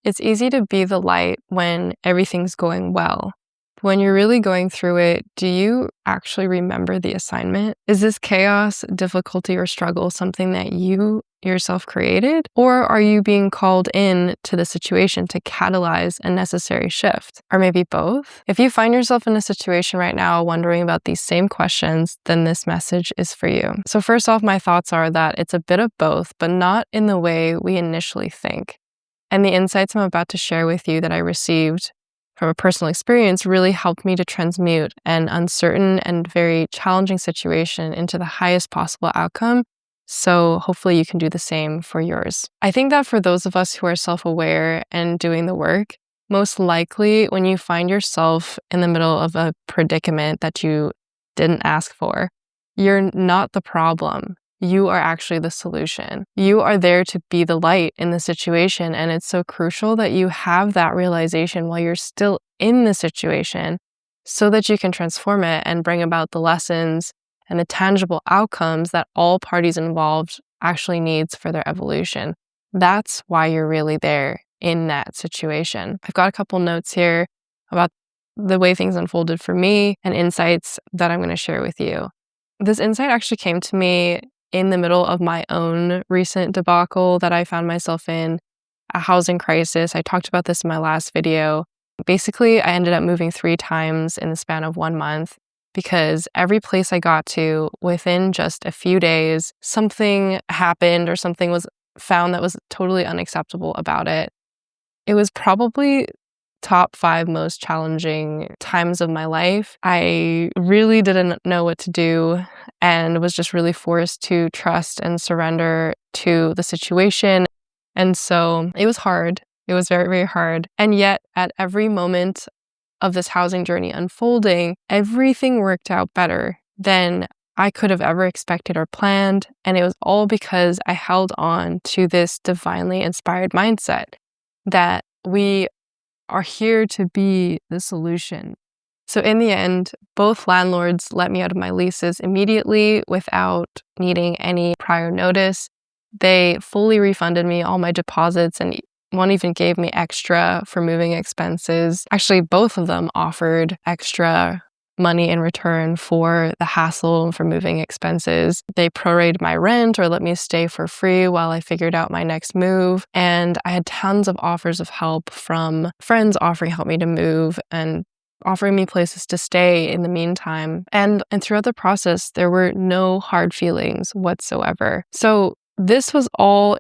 It's easy to be the light when everything's going well. When you're really going through it, do you actually remember the assignment? Is this chaos, difficulty, or struggle something that you yourself created? Or are you being called in to the situation to catalyze a necessary shift? Or maybe both? If you find yourself in a situation right now wondering about these same questions, then this message is for you. So first off, my thoughts are that it's a bit of both, but not in the way we initially think. And the insights I'm about to share with you that I received from a personal experience really helped me to transmute an uncertain and very challenging situation into the highest possible outcome. So hopefully you can do the same for yours. I think that for those of us who are self-aware and doing the work, most likely when you find yourself in the middle of a predicament that you didn't ask for, you're not the problem. You are actually the solution. You are there to be the light in the situation, and it's so crucial that you have that realization while you're still in the situation so that you can transform it and bring about the lessons and the tangible outcomes that all parties involved actually needs for their evolution. That's why you're really there in that situation. I've got a couple notes here about the way things unfolded for me and insights that I'm going to share with you. This insight actually came to me in the middle of my own recent debacle that I found myself in, a housing crisis. I talked about this in my last video. Basically, I ended up moving 3 times in the span of 1 month because every place I got to, within just a few days, something happened or something was found that was totally unacceptable about it. It was probably top 5 most challenging times of my life. I really didn't know what to do and was just really forced to trust and surrender to the situation. And so it was hard. It was very, very hard. And yet at every moment of this housing journey unfolding, everything worked out better than I could have ever expected or planned. And it was all because I held on to this divinely inspired mindset that we are here to be the solution. So in the end, both landlords let me out of my leases immediately without needing any prior notice. They fully refunded me all my deposits, and one even gave me extra for moving expenses. Actually, both of them offered extra money in return for the hassle for moving expenses. They prorated my rent or let me stay for free while I figured out my next move. And I had tons of offers of help from friends offering help me to move and offering me places to stay in the meantime. And throughout the process, there were no hard feelings whatsoever. So this was all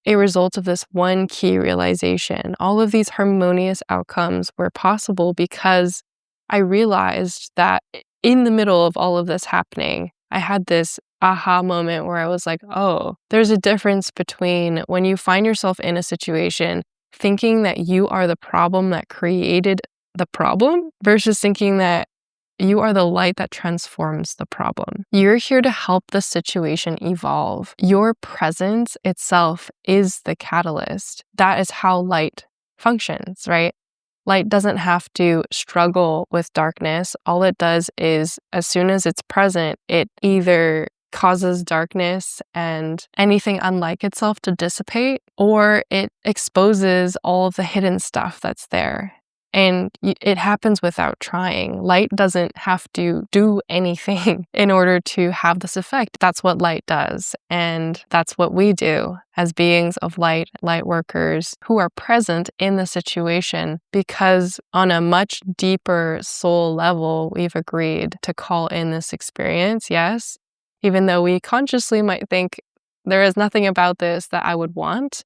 a result of this one key realization. All of these harmonious outcomes were possible because I realized that in the middle of all of this happening, I had this aha moment where I was like, oh, there's a difference between when you find yourself in a situation thinking that you are the problem that created the problem versus thinking that you are the light that transforms the problem. You're here to help the situation evolve. Your presence itself is the catalyst. That is how light functions, right? Light doesn't have to struggle with darkness. All it does is, as soon as it's present, it either causes darkness and anything unlike itself to dissipate, or it exposes all of the hidden stuff that's there. And it happens without trying. Light doesn't have to do anything in order to have this effect. That's what light does. And that's what we do as beings of light, light workers who are present in the situation, because on a much deeper soul level, we've agreed to call in this experience, yes, even though we consciously might think there is nothing about this that I would want.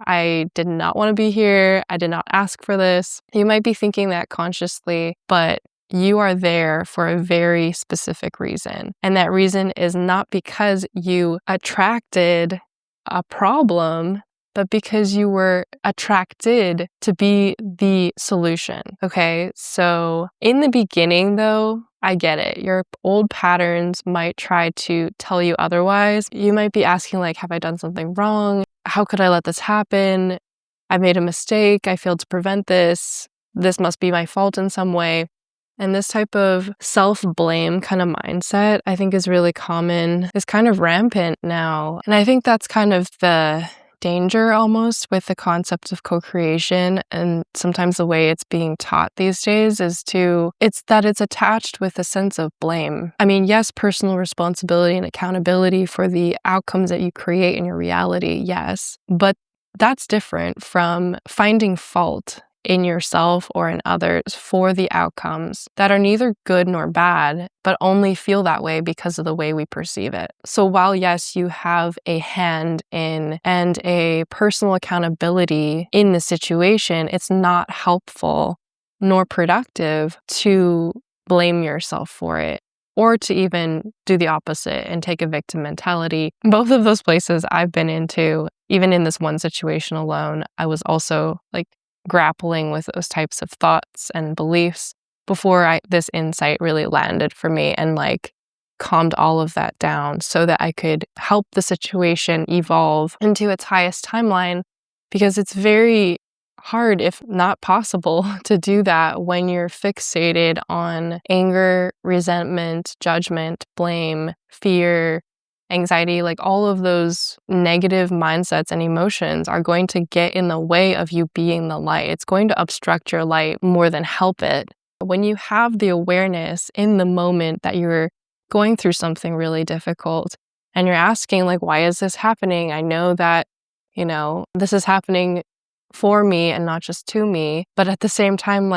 I did not want to be here. I did not ask for this. You might be thinking that consciously, but you are there for a very specific reason. And that reason is not because you attracted a problem, but because you were attracted to be the solution. Okay, so in the beginning though, I get it. Your old patterns might try to tell you otherwise. You might be asking like, have I done something wrong? How could I let this happen? I made a mistake. I failed to prevent this. This must be my fault in some way. And this type of self-blame kind of mindset, I think is really common, is kind of rampant now. And I think that's kind of the danger almost with the concept of co-creation, and sometimes the way it's being taught these days is it's attached with a sense of blame. I mean, yes, personal responsibility and accountability for the outcomes that you create in your reality, yes, but that's different from finding fault in yourself or in others for the outcomes that are neither good nor bad, but only feel that way because of the way we perceive it. So while, yes, you have a hand in and a personal accountability in the situation, it's not helpful nor productive to blame yourself for it, or to even do the opposite and take a victim mentality. Both of those places I've been into, even in this one situation alone, I was also grappling with those types of thoughts and beliefs before this insight really landed for me and calmed all of that down so that I could help the situation evolve into its highest timeline, because it's very hard, if not possible, to do that when you're fixated on anger, resentment, judgment, blame, fear, anxiety. All of those negative mindsets and emotions are going to get in the way of you being the light. It's going to obstruct your light more than help it. When you have the awareness in the moment that you're going through something really difficult and you're asking, why is this happening? I know that, this is happening for me and not just to me, but at the same time,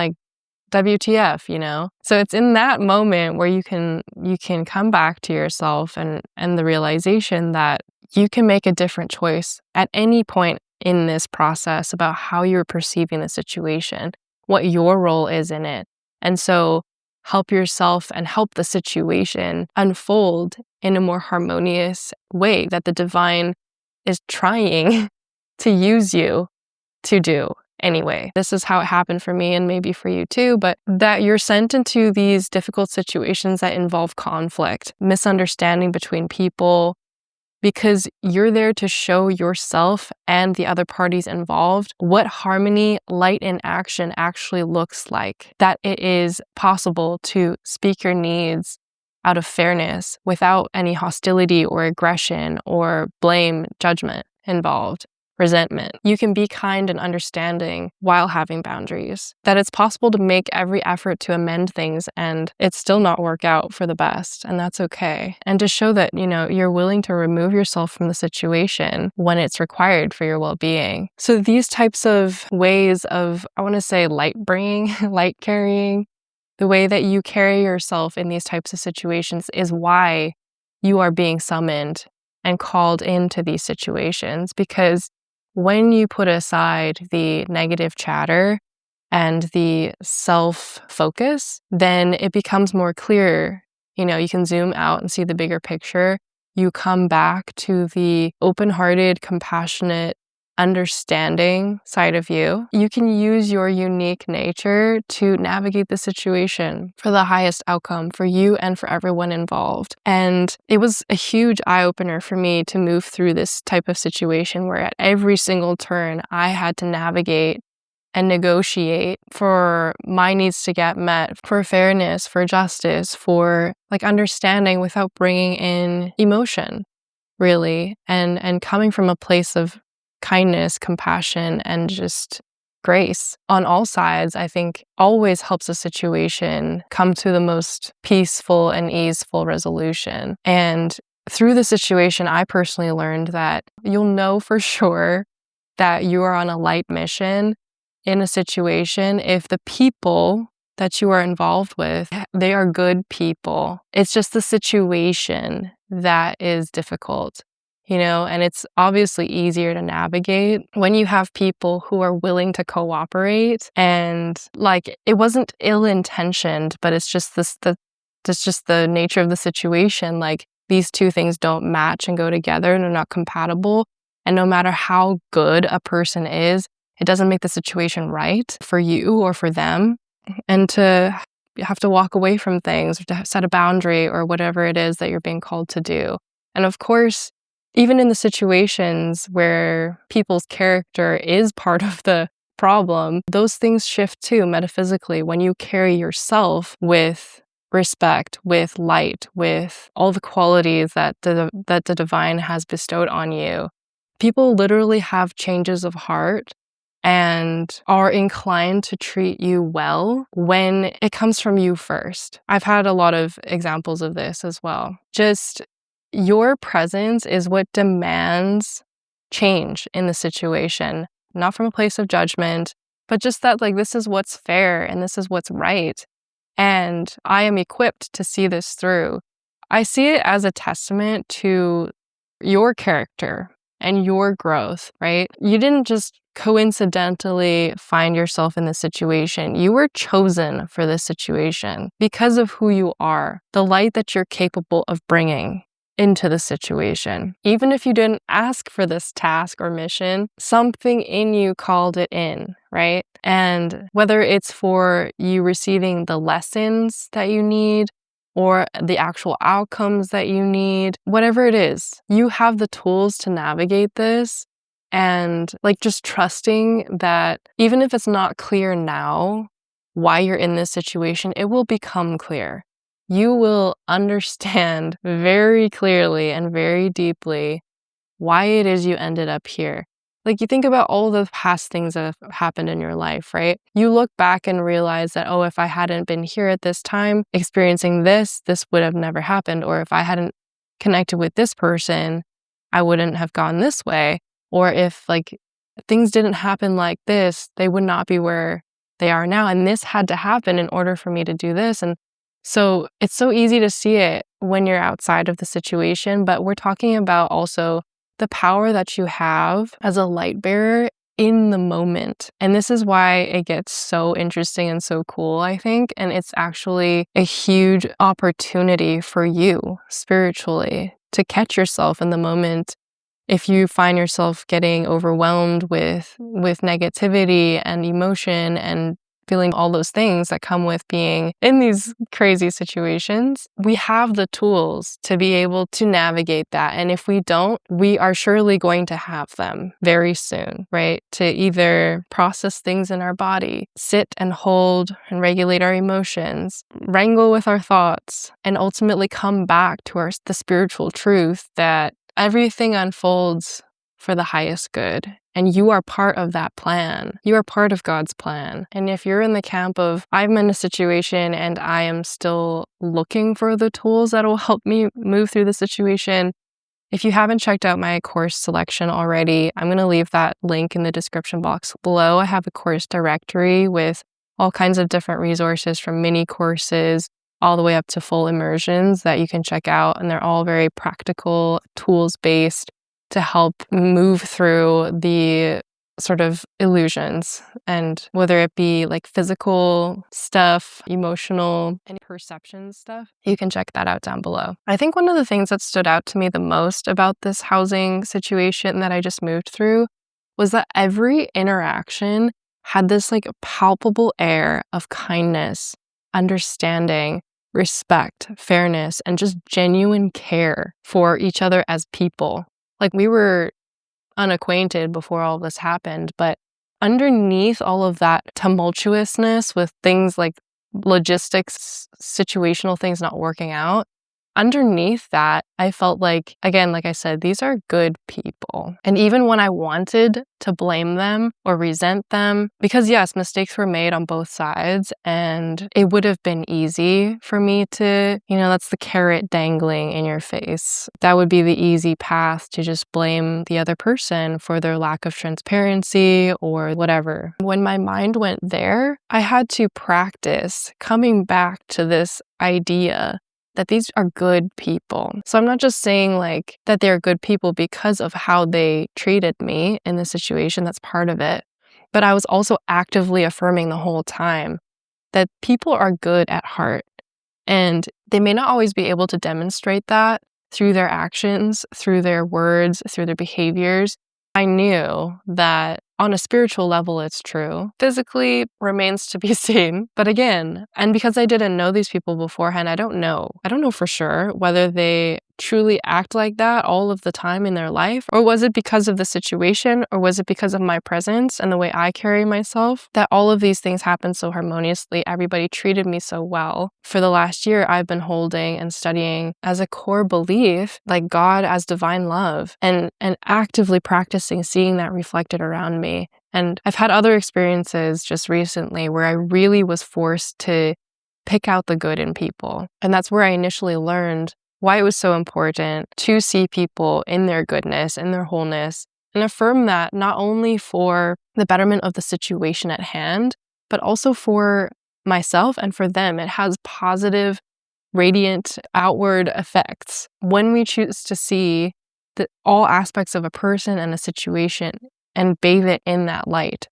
WTF. So it's in that moment where you can come back to yourself and the realization that you can make a different choice at any point in this process about how you're perceiving the situation, what your role is in it. And so help yourself and help the situation unfold in a more harmonious way that the divine is trying to use you to do. Anyway, this is how it happened for me and maybe for you too, but that you're sent into these difficult situations that involve conflict, misunderstanding between people, because you're there to show yourself and the other parties involved what harmony, light in action actually looks like, that it is possible to speak your needs out of fairness without any hostility or aggression or blame, judgment involved. Resentment. You can be kind and understanding while having boundaries. That it's possible to make every effort to amend things and it still not work out for the best, and that's okay. And to show that, you're willing to remove yourself from the situation when it's required for your well-being. So these types of ways of, I want to say, light bringing, light carrying, the way that you carry yourself in these types of situations is why you are being summoned and called into these situations, because when you put aside the negative chatter and the self-focus, then it becomes more clear. You can zoom out and see the bigger picture. You come back to the open-hearted, compassionate, understanding side of you. You can use your unique nature to navigate the situation for the highest outcome for you and for everyone involved. And it was a huge eye-opener for me to move through this type of situation where at every single turn I had to navigate and negotiate for my needs to get met, for fairness, for justice, for understanding without bringing in emotion, really, and coming from a place of kindness, compassion, and just grace on all sides, I think always helps a situation come to the most peaceful and easeful resolution. And through the situation, I personally learned that you'll know for sure that you are on a light mission in a situation if the people that you are involved with, they are good people. It's just the situation that is difficult. And it's obviously easier to navigate when you have people who are willing to cooperate. And it wasn't ill-intentioned, but it's just that's just the nature of the situation. These two things don't match and go together and they're not compatible. And no matter how good a person is, it doesn't make the situation right for you or for them. And to have to walk away from things or to set a boundary or whatever it is that you're being called to do. And of course, even in the situations where people's character is part of the problem, those things shift too metaphysically when you carry yourself with respect, with light, with all the qualities that the divine has bestowed on you. People literally have changes of heart and are inclined to treat you well when it comes from you first. I've had a lot of examples of this as well. Just your presence is what demands change in the situation, not from a place of judgment, but just that like this is what's fair and this is what's right. And I am equipped to see this through. I see it as a testament to your character and your growth, right? You didn't just coincidentally find yourself in this situation. You were chosen for this situation because of who you are, the light that you're capable of bringing into the situation. Even if you didn't ask for this task or mission, something in you called it in, right? And whether it's for you receiving the lessons that you need, or the actual outcomes that you need, whatever it is, you have the tools to navigate this. And like just trusting that even if it's not clear now why you're in this situation, it will become clear. You will understand very clearly and very deeply why it is you ended up here. Like you think about all the past things that have happened in your life, right? You look back and realize that, oh, if I hadn't been here at this time experiencing this would have never happened. Or if I hadn't connected with this person, I wouldn't have gone this way. Or if like things didn't happen like this, they would not be where they are now. And this had to happen in order for me to do this. And so it's so easy to see it when you're outside of the situation, but we're talking about also the power that you have as a light bearer in the moment. And this is why it gets so interesting and so cool, I think. And it's actually a huge opportunity for you spiritually to catch yourself in the moment. If you find yourself getting overwhelmed with negativity and emotion and feeling all those things that come with being in these crazy situations, we have the tools to be able to navigate that. And if we don't, we are surely going to have them very soon, right? To either process things in our body, sit and hold and regulate our emotions, wrangle with our thoughts, and ultimately come back to the spiritual truth that everything unfolds for the highest good. And you are part of that plan. You are part of God's plan. And if you're in the camp of, I'm in a situation and I am still looking for the tools that will help me move through the situation, if you haven't checked out my course selection already, I'm going to leave that link in the description box below. I have a course directory with all kinds of different resources from mini courses all the way up to full immersions that you can check out. And they're all very practical, tools-based, to help move through the sort of illusions, and whether it be like physical stuff, emotional, and perception stuff, you can check that out down below. I think one of the things that stood out to me the most about this housing situation that I just moved through was that every interaction had this like palpable air of kindness, understanding, respect, fairness, and just genuine care for each other as people. Like we were unacquainted before all this happened, but underneath all of that tumultuousness with things like logistics, situational things not working out, underneath that, I felt like, again, like I said, these are good people. And even when I wanted to blame them or resent them, because yes, mistakes were made on both sides, and it would have been easy for me to, that's the carrot dangling in your face. That would be the easy path to just blame the other person for their lack of transparency or whatever. When my mind went there, I had to practice coming back to this idea that these are good people. So I'm not just saying like that they're good people because of how they treated me in the situation. That's part of it. But I was also actively affirming the whole time that people are good at heart. And they may not always be able to demonstrate that through their actions, through their words, through their behaviors. I knew that on a spiritual level, it's true. Physically remains to be seen. But again, and because I didn't know these people beforehand, I don't know for sure whether they truly act like that all of the time in their life? Or was it because of the situation? Or was it because of my presence and the way I carry myself that all of these things happened so harmoniously? Everybody treated me so well. For the last year, I've been holding and studying as a core belief, like God as divine love, and actively practicing seeing that reflected around me. And I've had other experiences just recently where I really was forced to pick out the good in people. And that's where I initially learned why it was so important to see people in their goodness, in their wholeness, and affirm that not only for the betterment of the situation at hand, but also for myself and for them. It has positive, radiant, outward effects when we choose to see all aspects of a person and a situation and bathe it in that light.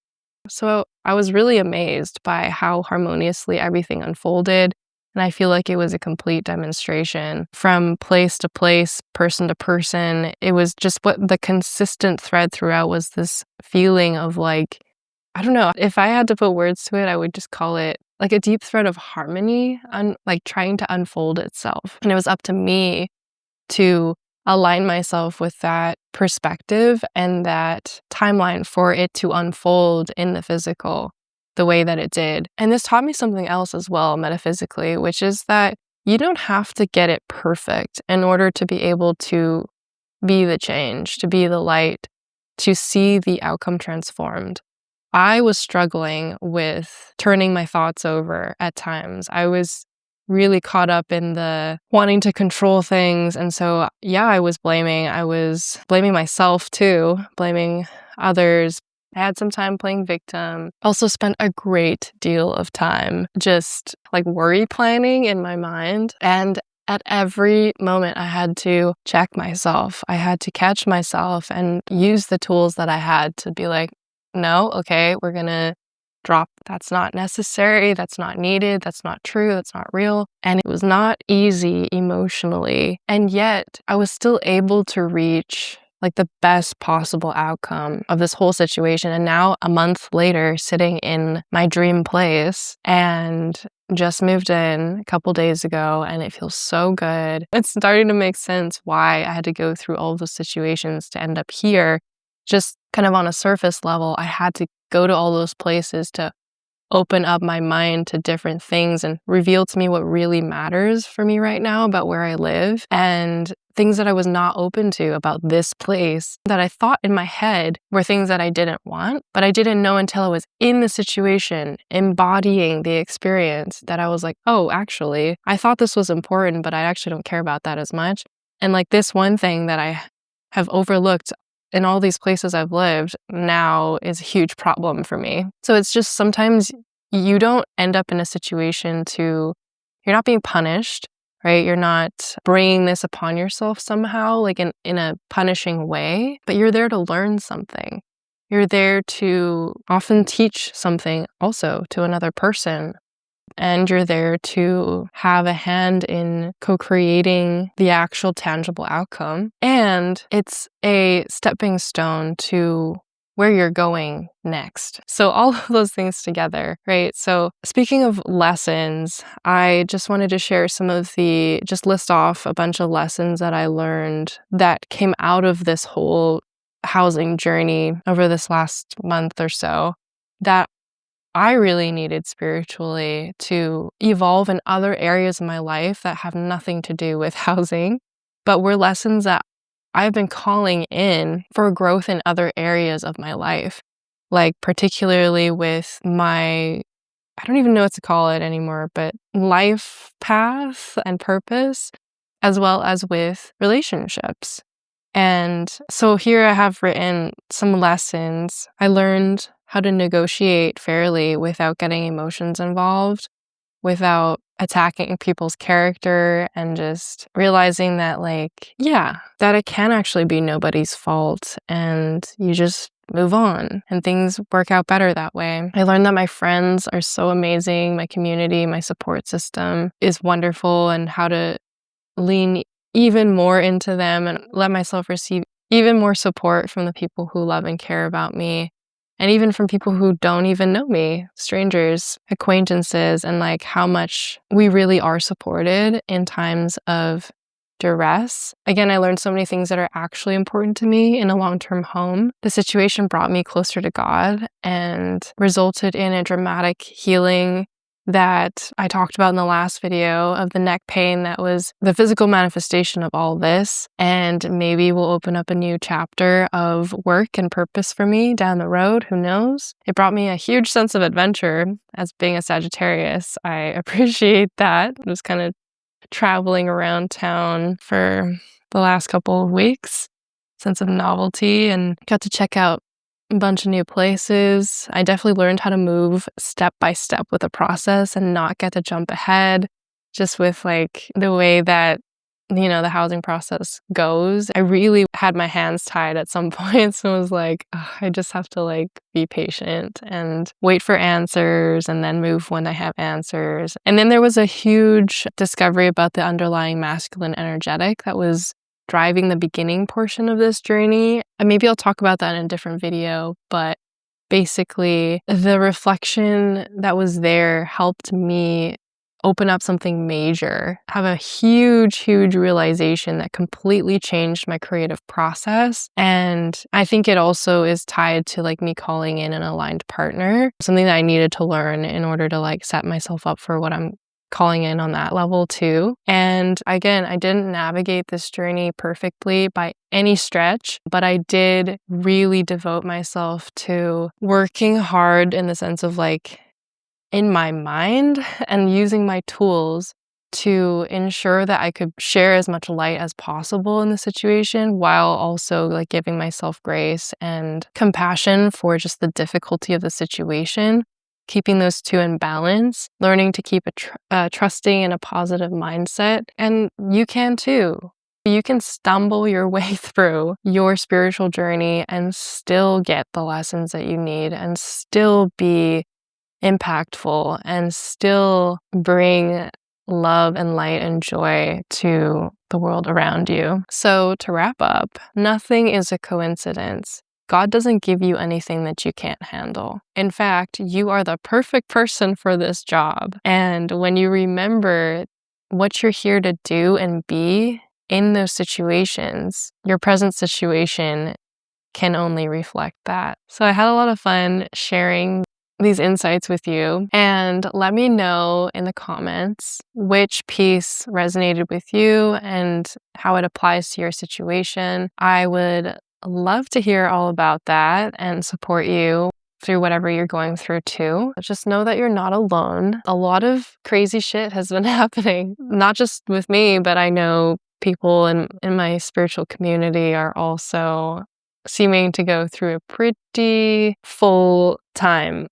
So I was really amazed by how harmoniously everything unfolded. And I feel like it was a complete demonstration from place to place, person to person. It was just what the consistent thread throughout was this feeling of like, I don't know, if I had to put words to it, I would just call it like a deep thread of harmony, like trying to unfold itself. And it was up to me to align myself with that perspective and that timeline for it to unfold in the physical the way that it did. And this taught me something else as well, metaphysically, which is that you don't have to get it perfect in order to be able to be the change, to be the light, to see the outcome transformed. I was struggling with turning my thoughts over at times. I was really caught up in the wanting to control things. And so, yeah, I was blaming myself too, blaming others. I had some time playing victim. Also spent a great deal of time just like worry planning in my mind. And at every moment, I had to check myself. I had to catch myself and use the tools that I had to be like, no, okay, we're going to drop. That's not necessary. That's not needed. That's not true. That's not real. And it was not easy emotionally. And yet I was still able to reach like the best possible outcome of this whole situation. And now a month later, sitting in my dream place and just moved in a couple days ago, and it feels so good. It's starting to make sense why I had to go through all those situations to end up here. Just kind of on a surface level, I had to go to all those places to open up my mind to different things and reveal to me what really matters for me right now about where I live and things that I was not open to about this place that I thought in my head were things that I didn't want, but I didn't know until I was in the situation, embodying the experience, that I was like, oh, actually, I thought this was important, but I actually don't care about that as much. And like this one thing that I have overlooked in all these places I've lived now is a huge problem for me. So it's just sometimes you don't end up in a situation you're not being punished, right? You're not bringing this upon yourself somehow, like in a punishing way, but you're there to learn something. You're there to often teach something also to another person. And you're there to have a hand in co-creating the actual tangible outcome. And it's a stepping stone to where you're going next. So all of those things together, right? So speaking of lessons, I just wanted to share just list off a bunch of lessons that I learned that came out of this whole housing journey over this last month or so that I really needed spiritually to evolve in other areas of my life that have nothing to do with housing, but were lessons that I've been calling in for growth in other areas of my life, like particularly with I don't even know what to call it anymore, but life path and purpose, as well as with relationships. And so here I have written some lessons. I learned how to negotiate fairly without getting emotions involved, without attacking people's character, and just realizing that that it can actually be nobody's fault and you just move on and things work out better that way. I learned that my friends are so amazing, my community, my support system is wonderful, and how to lean even more into them and let myself receive even more support from the people who love and care about me. And even from people who don't even know me, strangers, acquaintances, and like how much we really are supported in times of duress. Again, I learned so many things that are actually important to me in a long-term home. The situation brought me closer to God and resulted in a dramatic healing that I talked about in the last video of the neck pain that was the physical manifestation of all this, and maybe will open up a new chapter of work and purpose for me down the road. Who knows? It brought me a huge sense of adventure as being a Sagittarius. I appreciate that. I was kind of traveling around town for the last couple of weeks, sense of novelty, and got to check out a bunch of new places. I definitely learned how to move step by step with the process and not get to jump ahead just with like the way that, the housing process goes. I really had my hands tied at some points and was like, "Ugh, I just have to like be patient and wait for answers and then move when I have answers." And then there was a huge discovery about the underlying masculine energetic that was driving the beginning portion of this journey. And maybe I'll talk about that in a different video, but basically the reflection that was there helped me open up something major, have a huge realization that completely changed my creative process. And I think it also is tied to like me calling in an aligned partner, something that I needed to learn in order to like set myself up for what I'm calling in on that level too. And again, I didn't navigate this journey perfectly by any stretch, but I did really devote myself to working hard in the sense of like in my mind and using my tools to ensure that I could share as much light as possible in the situation while also like giving myself grace and compassion for just the difficulty of the situation, keeping those two in balance, learning to keep a trusting and a positive mindset. And you can too. You can stumble your way through your spiritual journey and still get the lessons that you need and still be impactful and still bring love and light and joy to the world around you. So to wrap up, nothing is a coincidence. God doesn't give you anything that you can't handle. In fact, you are the perfect person for this job. And when you remember what you're here to do and be in those situations, your present situation can only reflect that. So I had a lot of fun sharing these insights with you, and let me know in the comments which piece resonated with you and how it applies to your situation. I would love to hear all about that and support you through whatever you're going through too. Just know that you're not alone. A lot of crazy shit has been happening, not just with me, but I know people in my spiritual community are also seeming to go through a pretty full time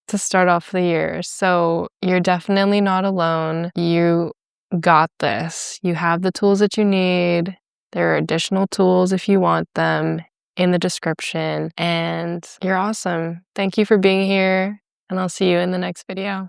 to start off the year. So you're definitely not alone. You got this. You have the tools that you need. There are additional tools if you want them in the description. And you're awesome. Thank you for being here, and I'll see you in the next video.